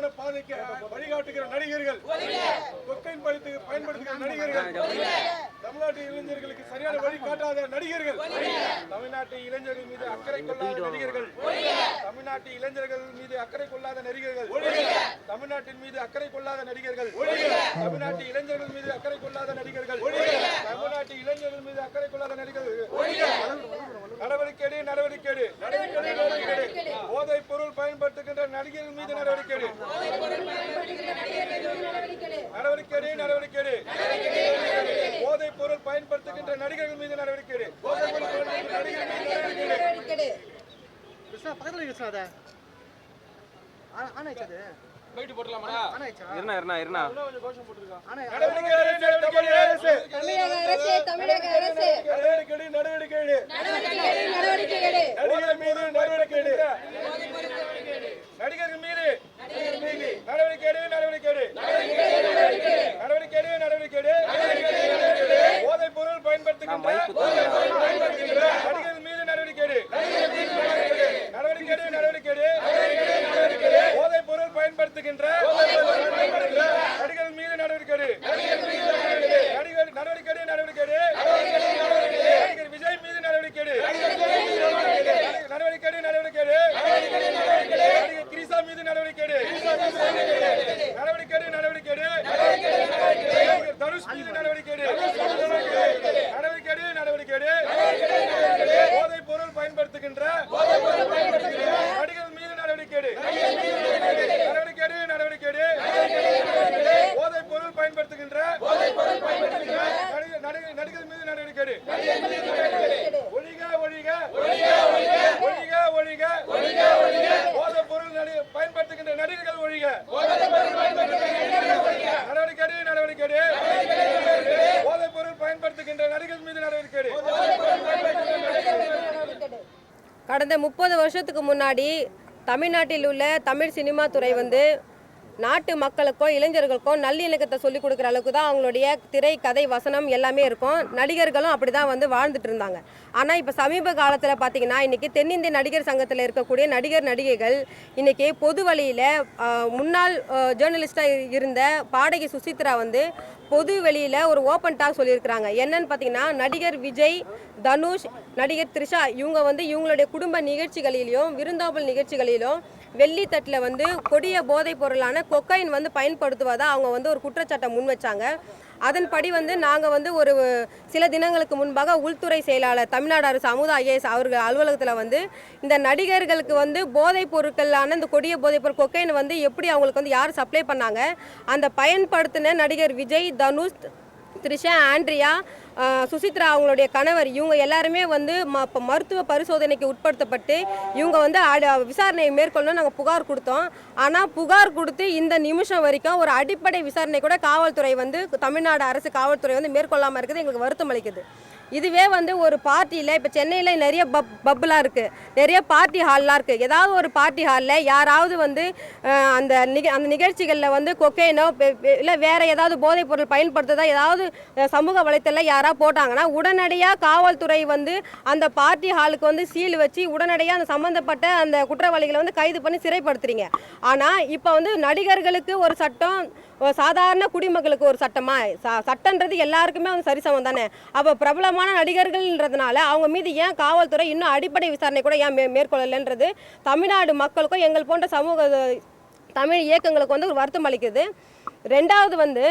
சரியான பாதைக்கு வழிகாட்டுகிற நடிகர்கள், கொக்கைன் பயன்படுத்துகிற நடிகர்கள், தமிழ்நாட்டு இளைஞர்களுக்கு சரியான வழி காட்டாத நடிகர்கள், தமிழ்நாட்டு இளைஞர்கள் மீது அக்கறை கொள்ளாத நடிகர்கள், தமிழ்நாட்டு இளைஞர்கள் மீது அக்கறை கொள்ளாத நடிகர்கள், தமிழ்நாட்டின் மீது அக்கறை கொள்ளாத நடிகர்கள், தமிழ்நாட்டு இளைஞர்கள் மீது அக்கறை கொள்ளாத நடிகர்கள், தமிழ்நாட்டு இளைஞர்கள் மீது அக்கறை கொள்ளாத நடிகர்கள், நடவடிக்கை நடவடிக்கை போதைப் பொருள் பயன்படுத்துகின்ற நடிகர்கள் மீது நடவடிக்கை நடவடிக்கை போதைப் பொருள் பயன்படுத்துகின்ற நடிகர்கள் மீது நடவடிக்கை கடந்த 30 வருஷத்துக்கு முன்னாடி தமிழ்நாட்டில் உள்ள தமிழ் சினிமா துறை வந்து நாட்டு மக்களுக்கோ இளைஞர்களுக்கோ நல்லிணக்கத்தை சொல்லிக் கொடுக்குற அளவுக்கு தான் அவங்களுடைய திரை கதை வசனம் எல்லாமே இருக்கும். நடிகர்களும் அப்படி தான் வந்து வாழ்ந்துட்டு இருந்தாங்க. ஆனால் இப்போ சமீப காலத்தில் பார்த்தீங்கன்னா இன்றைக்கி தென்னிந்திய நடிகர் சங்கத்தில் இருக்கக்கூடிய நடிகர் நடிகைகள் இன்றைக்கி பொது வழியில் முன்னாள் ஜேர்னலிஸ்டாக இருந்த பாடகி சுசித்ரா வந்து பொது வெளியில் ஒரு ஓப்பன் டாக் சொல்லியிருக்கிறாங்க. என்னன்னு பார்த்தீங்கன்னா நடிகர் விஜய், தனுஷ், நடிகர் த்ரிஷா இவங்க வந்து இவங்களுடைய குடும்ப நிகழ்ச்சிகளிலும் விருந்தோம்பல் நிகழ்ச்சிகளிலும் வெள்ளித்தட்டில் வந்து கொடிய போதைப் பொருளான கொக்கைன் வந்து பயன்படுத்துவதாக அவங்க வந்து ஒரு குற்றச்சாட்டை முன் வச்சாங்க. அதன்படி வந்து நாங்கள் வந்து ஒரு சில தினங்களுக்கு முன்பாக உள்துறை செயலாளர் தமிழ்நாடு அரசு அமுதா ஐஏஎஸ் அவர்கள் அலுவலகத்தில் வந்து இந்த நடிகர்களுக்கு வந்து போதைப் பொருட்களான இந்த கொடிய போதைப் பொருள் கொக்கைன் வந்து எப்படி அவங்களுக்கு வந்து யார் சப்ளை பண்ணாங்க, அந்த பயன்படுத்தின நடிகர் விஜய், தனுஷ், த்ரிஷா, ஆண்ட்ரியா, சுசித்ரா அவங்களுடைய கணவர் இவங்க எல்லாருமே வந்து மருத்துவ பரிசோதனைக்கு உட்படுத்தப்பட்டு இவங்க வந்து விசாரணையை மேற்கொள்ளணும் நாங்கள் புகார் கொடுத்தோம். ஆனால் புகார் கொடுத்து இந்த நிமிஷம் வரைக்கும் ஒரு அடிப்படை விசாரணை கூட காவல்துறை வந்து தமிழ்நாடு அரசு காவல்துறை வந்து மேற்கொள்ளாமல் இருக்குது. எங்களுக்கு வருத்தம் அளிக்குது. இதுவே வந்து ஒரு பார்ட்டியில் இப்போ சென்னையில் நிறைய பப்லாம் இருக்குது, நிறைய பார்ட்டி ஹால்லாம் இருக்குது. ஏதாவது ஒரு பார்ட்டி ஹாலில் யாராவது வந்து அந்த நிகழ்ச்சிகளில் வந்து கொக்கைனோ இல்லை வேறு ஏதாவது போதைப் பொருள் பயன்படுத்துறதா ஏதாவது சமூக வலைத்தளத்தில் யாராவது போட்டாங்கன்னா உடனடியாக காவல்துறை வந்து அந்த பார்ட்டி ஹாலுக்கு வந்து சீல் வச்சு உடனடியாக அந்த சம்மந்தப்பட்ட அந்த குற்றவாளிகளை வந்து கைது பண்ணி சிறைப்படுத்துறீங்க. ஆனால் இப்போ வந்து நடிகர்களுக்கு ஒரு சட்டம், சாதாரண குடிமக்களுக்கு ஒரு சட்டமா? சட்டன்றது எல்லாருக்குமே வந்து சரிசமம் தானே. அப்போ பிரபலமான நடிகர்கள்ன்றதுனால அவங்க மீது ஏன் காவல்துறை இன்னும் அடிப்படை விசாரணை கூட ஏன் மேற்கொள்ளலைன்றது தமிழ்நாடு மக்களுக்கும் எங்கள் போன்ற சமூக தமிழ் இயக்கங்களுக்கு வந்து ஒரு வருத்தம் அளிக்குது. ரெண்டாவது வந்து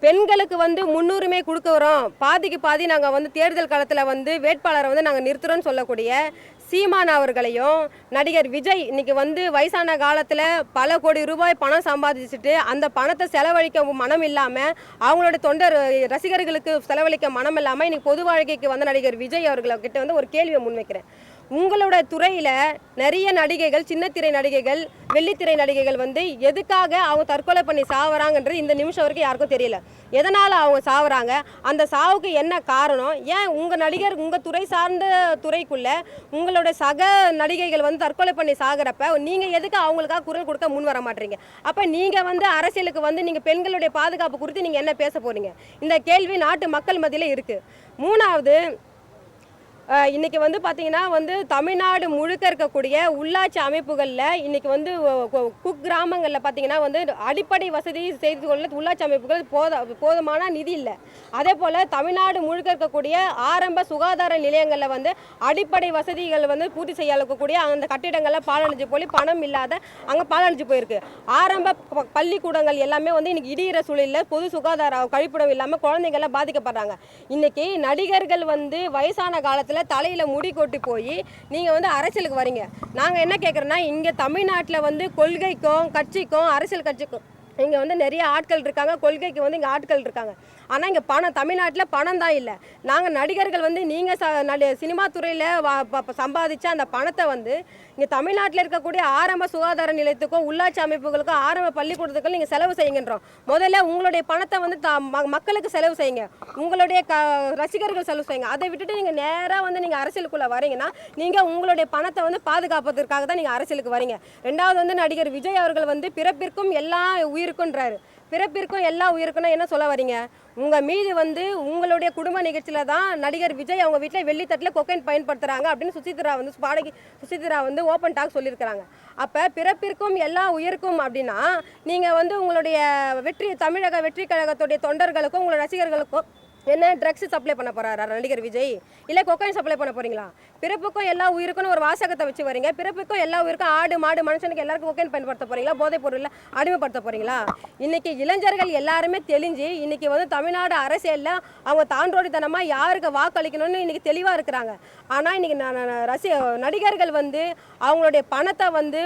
பெண்களுக்கு வந்து முன்னுரிமை கொடுக்க வரோம், பாதிக்கு பாதி நாங்கள் வந்து தேர்தல் காலத்தில் வந்து வேட்பாளரை வந்து நாங்கள் நிறுத்துகிறோன்னு சொல்லக்கூடிய சீமான் அவர்களையும் நடிகர் விஜய் இன்னைக்கு வந்து வயசான காலத்தில் பல கோடி ரூபாய் பணம் சம்பாதிச்சுட்டு அந்த பணத்தை செலவழிக்க மனம் இல்லாமல் அவங்களோட தொண்டர் ரசிகர்களுக்கு செலவழிக்க மனம் இல்லாமல் இன்னைக்கு பொது வாழ்க்கைக்கு வந்த நடிகர் விஜய் அவர்கள்கிட்ட வந்து ஒரு கேள்வியை முன்வைக்கிறேன். உங்களோட துறையில் நிறைய நடிகைகள், சின்னத்திரை நடிகைகள், வெள்ளித்திரை நடிகைகள் வந்து எதுக்காக அவங்க தற்கொலை பண்ணி சாவறாங்கன்றது இந்த நிமிஷம் வரைக்கும் யாருக்கும் தெரியல. எதனால் அவங்க சாவறாங்க, அந்த சாவுக்கு என்ன காரணம், ஏன் உங்கள் நடிகர் உங்கள் துறை சார்ந்த துறைக்குள்ளே உங்களோட சக நடிகைகள் வந்து தற்கொலை பண்ணி சாகிறப்ப நீங்கள் எதுக்கு அவங்களுக்காக குரல் கொடுக்க முன் வர மாட்டீங்க? அப்போ நீங்கள் வந்து அரசியலுக்கு வந்து நீங்கள் பெண்களுடைய பாதுகாப்பு குறித்து நீங்கள் என்ன பேச போகிறீங்க? இந்த கேள்வி நாட்டு மக்கள் மத்தியில் இருக்குது. மூணாவது, இன்னைக்கு வந்து பார்த்தீங்கன்னா வந்து தமிழ்நாடு முழுக்க இருக்கக்கூடிய உள்ளாட்சி அமைப்புகளில் இன்னைக்கு வந்து குக்கிராமங்களில் பார்த்தீங்கன்னா வந்து அடிப்படை வசதி செய்து கொள்ள உள்ளாட்சி அமைப்புகள் போதுமான நிதி இல்லை. அதே போல் தமிழ்நாடு முழுக்க இருக்கக்கூடிய ஆரம்ப சுகாதார நிலையங்களில் வந்து அடிப்படை வசதிகள் வந்து பூர்த்தி செய்ய இருக்கக்கூடிய அந்த கட்டிடங்களில் பாலடைஞ்சு போய் பணம் இல்லாத அங்கே பாலடைஞ்சு போயிருக்கு. ஆரம்ப பள்ளிக்கூடங்கள் எல்லாமே வந்து இன்னைக்கு இடிகிற சூழலில் பொது சுகாதார கழிப்பிடம் இல்லாமல் குழந்தைங்கள்லாம் பாதிக்கப்படுறாங்க. இன்னைக்கு நடிகர்கள் வந்து வயசான காலத்தில் தலையில முடி கொட்டி போய் நீங்க வந்து அரசியலுக்கு வரீங்க. நாங்க என்ன கேட்குறோன்னா, இங்க தமிழ்நாட்டில் வந்து கொள்கைக்கும் கட்சிக்கும் அரசியல் கட்சிக்கும் இங்கே வந்து நிறைய ஆட்கள் இருக்காங்க, கொள்கைக்கு வந்து இங்கே ஆட்கள் இருக்காங்க. ஆனால் இங்கே பணம் தமிழ்நாட்டில் பணம் தான் இல்லை. நாங்கள் நடிகர்கள் வந்து நீங்கள் சினிமா துறையில் சம்பாதிச்ச அந்த பணத்தை வந்து இங்கே தமிழ்நாட்டில் இருக்கக்கூடிய ஆரம்ப சுகாதார நிலையத்துக்கும் உள்ளாட்சி அமைப்புகளுக்கும் ஆரம்ப பள்ளிக்கூடத்துக்கும் நீங்கள் செலவு செய்யுங்கன்றோம். முதல்ல உங்களுடைய பணத்தை வந்து மக்களுக்கு செலவு செய்யுங்க, உங்களுடைய ரசிகர்கள் செலவு செய்யுங்க. அதை விட்டுட்டு நீங்கள் நேராக வந்து நீங்கள் அரசியலுக்குள்ளே வரீங்கன்னா நீங்கள் உங்களுடைய பணத்தை வந்து பாதுகாப்பதற்காக தான் நீங்கள் அரசியலுக்கு வரீங்க. ரெண்டாவது வந்து நடிகர் விஜய் அவர்கள் வந்து பிறப்பிற்கும் எல்லா உயிருக்குன்றாரு. பிறப்பிற்கும் எல்லா உயிருக்குன்னா என்ன சொல்ல வரீங்க? உங்கள் மீது வந்து உங்களுடைய குடும்ப நிகழ்ச்சியில் தான் நடிகர் விஜய் அவங்க வீட்டில் வெள்ளித்தட்டில் கொக்கைன் பயன்படுத்துகிறாங்க அப்படின்னு சுசித்ரா வந்து பாடகி சுசித்ரா வந்து ஓப்பன் டாக் சொல்லியிருக்கிறாங்க. அப்போ பிறப்பிற்கும் எல்லா உயிருக்கும் அப்படின்னா நீங்கள் வந்து உங்களுடைய தமிழக வெற்றி கழகத்துடைய தொண்டர்களுக்கும் உங்களோட ரசிகர்களுக்கும் என்ன ட்ரக்ஸ் சப்ளை பண்ண போறாரா நடிகர் விஜய்? இல்லை கொக்கைன் சப்ளை பண்ண போறீங்களா? பிறப்புக்கும் எல்லா உயிருக்குன்னு ஒரு வாசகத்தை வச்சு வரீங்க. பிறப்புக்கும் எல்லா உயிருக்கும் ஆடு மாடு மனுஷனுக்கு எல்லாருக்கும் கொக்கைன் பயன்படுத்த போறீங்களா? போதைப் பொருளில் அடிமைப்படுத்த போறீங்களா? இன்னைக்கு இளைஞர்கள் எல்லாருமே தெளிஞ்சு இன்னைக்கு வந்து தமிழ்நாடு அரசியலில் அவங்க தாண்டோடித்தனமாக யாருக்கு வாக்களிக்கணும்னு இன்னைக்கு தெளிவாக இருக்கிறாங்க. ஆனால் இன்னைக்கு நடிகர்கள் வந்து அவங்களுடைய பணத்தை வந்து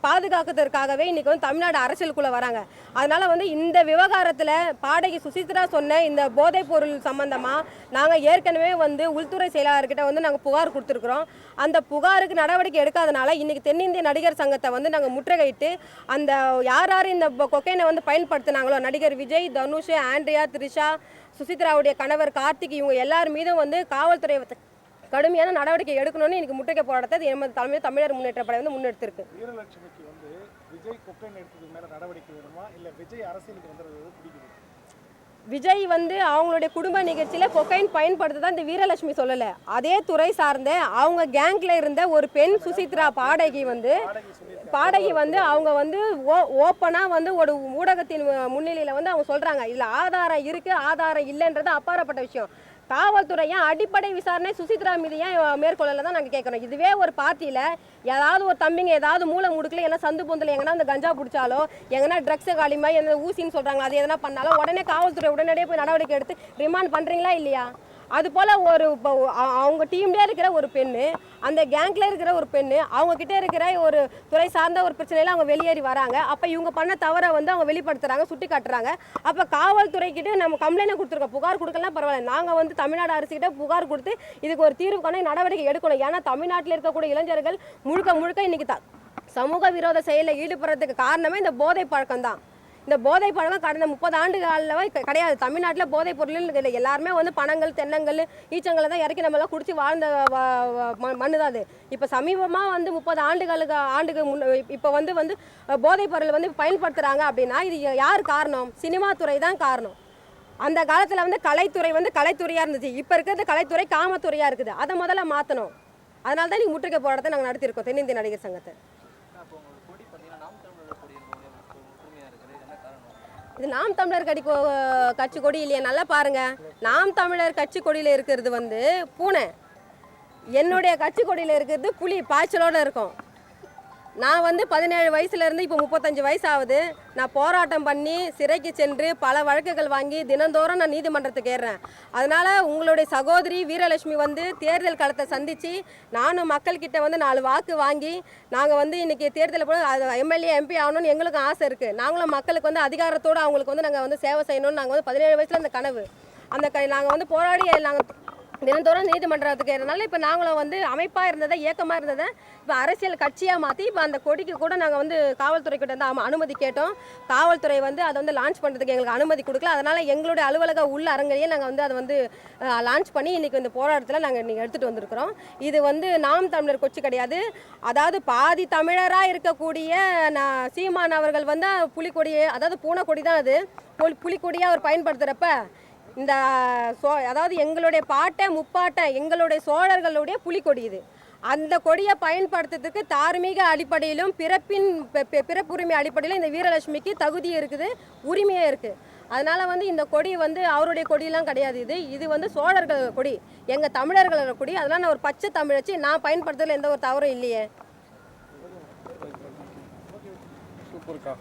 பாதுகாக்கிறதுக்காகவே இன்னைக்கு வந்து தமிழ்நாடு அரசியலுக்குள்ளே வராங்க. அதனால வந்து இந்த விவகாரத்தில் பாடகி சுசித்ரா சொன்ன இந்த போதைப் பொருள் சம்பந்தமா நாங்கள் ஏற்கனவே வந்து உள்துறை செயலாளர்கிட்ட வந்து நாங்கள் புகார் கொடுத்துருக்குறோம். அந்த புகாருக்கு நடவடிக்கை எடுக்காதனால இன்னைக்கு தென்னிந்திய நடிகர் சங்கத்தை வந்து நாங்கள் முற்றுகையிட்டு அந்த யார் இந்த கொக்கைனை வந்து பயன்படுத்தினாங்களோ நடிகர் விஜய், தனுஷ், ஆண்ட்ரியா, த்ரிஷா, சுசித்ராவுடைய கணவர் கார்த்திக் இவங்க எல்லார் மீதும் வந்து காவல்துறை கடுமையான நடவடிக்கை எடுக்கணும்னு இன்னைக்கு முற்றுகை போராட்டத்தை எமது தமிழர் முன்னேற்ற படை வந்து முன்னெடுத்திருக்கு. வீரலட்சுமிக்கு வந்து விஜய் கொக்கைன் எடுத்ததுக்கு மேல நடவடிக்கை வேணுமா இல்ல விஜய் அரசியலுக்கு வந்துறது பிடிக்குது? விஜய் வந்து அவங்களுடைய குடும்ப நிகழ்ச்சியில் கொக்கைன் பயன்படுத்த இந்த வீரலட்சுமி சொல்லலை. அதே துறை சார்ந்த அவங்க கேங்கில் இருந்த ஒரு பெண் சுசித்ரா பாடகி வந்து அவங்க வந்து ஓப்பனாக வந்து ஒரு ஊடகத்தின் முன்னிலையில் வந்து அவங்க சொல்கிறாங்க இதில் ஆதாரம் இருக்குது ஆதாரம் இல்லைன்றது அப்பாற்பட்ட விஷயம். காவல்துறை ஏன் அடிப்படை விசாரணை சுசித்ரா மீது ஏன் மேற்கொள்ளல தான் நாங்கள் கேட்குறோம். இதுவே ஒரு பார்ட்டியில் ஏதாவது ஒரு தம்பிங்க ஏதாவது மூளை முடுக்கல ஏன்னா சந்து பொந்தில் எங்கன்னா அந்த கஞ்சா பிடிச்சாலோ எங்கன்னா ட்ரக்ஸை காலிமா எந்த ஊசின்னு சொல்கிறாங்க அது எதனா பண்ணாலும் உடனே காவல்துறை உடனடியே போய் நடவடிக்கை எடுத்து ரிமாண்ட் பண்ணுறீங்களா இல்லையா? அதுபோல் ஒரு அவங்க டீம்லேயே இருக்கிற ஒரு பெண்ணு அந்த கேங்கில் இருக்கிற ஒரு பெண்ணு அவங்கக்கிட்ட இருக்கிற ஒரு துறை சார்ந்த ஒரு பிரச்சனையில் அவங்க வெளியேறி வராங்க. அப்போ இவங்க பண்ண தவறை வந்து அவங்க வெளிப்படுத்துகிறாங்க, சுட்டி காட்டுறாங்க. அப்போ காவல்துறைக்கிட்ட நம்ம கம்ப்ளைண்ட் கொடுத்துருக்கோம். புகார் கொடுக்கலாம் பரவாயில்ல, நாங்கள் வந்து தமிழ்நாடு அரசுக்கிட்ட புகார் கொடுத்து இதுக்கு ஒரு தீர்வுக்கான நடவடிக்கை எடுக்கணும். ஏன்னா தமிழ்நாட்டில் இருக்கக்கூடிய இளைஞர்கள் முழுக்க இன்னைக்கு சமூக விரோத செயலில் ஈடுபடுறதுக்கு காரணமே இந்த போதை பழக்கம் தான். இந்த போதை பழக்கம் கடந்த 30 ஆண்டுகளில் கிடையாது. தமிழ்நாட்டில் போதைப் பொருள் எல்லாருமே வந்து பணங்கள் தென்னங்கள் ஈச்சங்களை தான் இறக்கி நம்மளாம் குடிச்சு வாழ்ந்த மண்ணு தான் அது. இப்போ சமீபமாக வந்து 30 ஆண்டுக்கு இப்போ வந்து போதைப் பொருள் வந்து பயன்படுத்துகிறாங்க அப்படின்னா இது யார் காரணம்? சினிமா துறை தான் காரணம். அந்த காலத்தில் வந்து கலைத்துறை வந்து கலைத்துறையாக இருந்துச்சு. இப்போ இருக்கிறது கலைத்துறை காமத்துறையாக இருக்குது. அதை முதல்ல மாற்றணும். அதனால தான் நீங்கள் முற்றுகை போராட்டத்தை நாங்கள் நடத்தியிருக்கோம் தென்னிந்திய நடிகர் சங்கத்தை. இது நாம் தமிழர் கட்சி கொடி இல்லையா? நல்லா பாருங்க, நாம் தமிழர் கட்சி கொடியில் இருக்கிறது வந்து பூனை, என்னுடைய கட்சி கொடியில் இருக்கிறது புலி பாய்ச்சலோடு இருக்கும். நான் வந்து 17 வயசுலேருந்து இப்போ 35 வயசு ஆகுது. நான் போராட்டம் பண்ணி சிறைக்கு சென்று பல வழக்குகள் வாங்கி தினந்தோறும் நான் நீதிமன்றத்துக்கு ஏறுறேன். அதனால் உங்களுடைய சகோதரி வீரலட்சுமி வந்து தேர்தல் களத்தை சந்தித்து நானும் மக்கள்கிட்ட வந்து 4 வாக்கு வாங்கி நாங்கள் வந்து இன்றைக்கி தேர்தலில் போய் அது எம்எல்ஏ எம்பி ஆகணும்னு எங்களுக்கும் ஆசை இருக்குது. நாங்களும் மக்களுக்கு வந்து அதிகாரத்தோடு அவங்களுக்கு வந்து நாங்கள் வந்து சேவை செய்யணும்னு நாங்கள் வந்து 17 வயசில் அந்த கனவு நாங்கள் வந்து போராடி நாங்கள் தினந்தோறும் நீதிமன்றத்துக்கு ஏறனால இப்போ நாங்களும் வந்து அமைப்பாக இருந்ததை இயக்கமாக இருந்ததை இப்போ அரசியல் கட்சியாக மாற்றி இப்போ அந்த கொடிக்கு கூட நாங்கள் வந்து காவல்துறைக்கிட்ட வந்து அனுமதி கேட்டோம். காவல்துறை வந்து அதை வந்து லான்ச் பண்ணுறதுக்கு எங்களுக்கு அனுமதி கொடுக்கல. அதனால் எங்களுடைய அலுவலக உள்ள அரங்கிலேயே நாங்கள் வந்து அதை வந்து லான்ச் பண்ணி இன்றைக்கி இந்த போராட்டத்தில் நாங்கள் இன்றைக்கி எடுத்துகிட்டு வந்திருக்கிறோம். இது வந்து நாம் தமிழர் கொச்சி கிடையாது. அதாவது பாதி தமிழராக இருக்கக்கூடிய சீமான் அவர்கள் வந்து புலிக்கொடியை, அதாவது பூனைக்கொடி தான் அது, புலிக்கொடியாக அவர் பயன்படுத்துகிறப்ப இந்த அதாவது எங்களுடைய பாட்டை முப்பாட்டை எங்களுடைய சோழர்களுடைய புலிக்கொடி இது. அந்த கொடியை பயன்படுத்துறதுக்கு தார்மீக அடிப்படையிலும் பிறப்புரிமை அடிப்படையிலும் இந்த வீரலட்சுமிக்கு தகுதி இருக்குது, உரிமையே இருக்குது. அதனால் வந்து இந்த கொடி வந்து அவருடைய கொடியெல்லாம் கிடையாது. இது வந்து சோழர்கள் கொடி, எங்கள் தமிழர்களோட கொடி. அதெல்லாம் நான் ஒரு பச்சை தமிழச்சி, நான் பயன்படுத்துறதுல எந்த ஒரு தவறும் இல்லையே. சூப்பர்க்கா.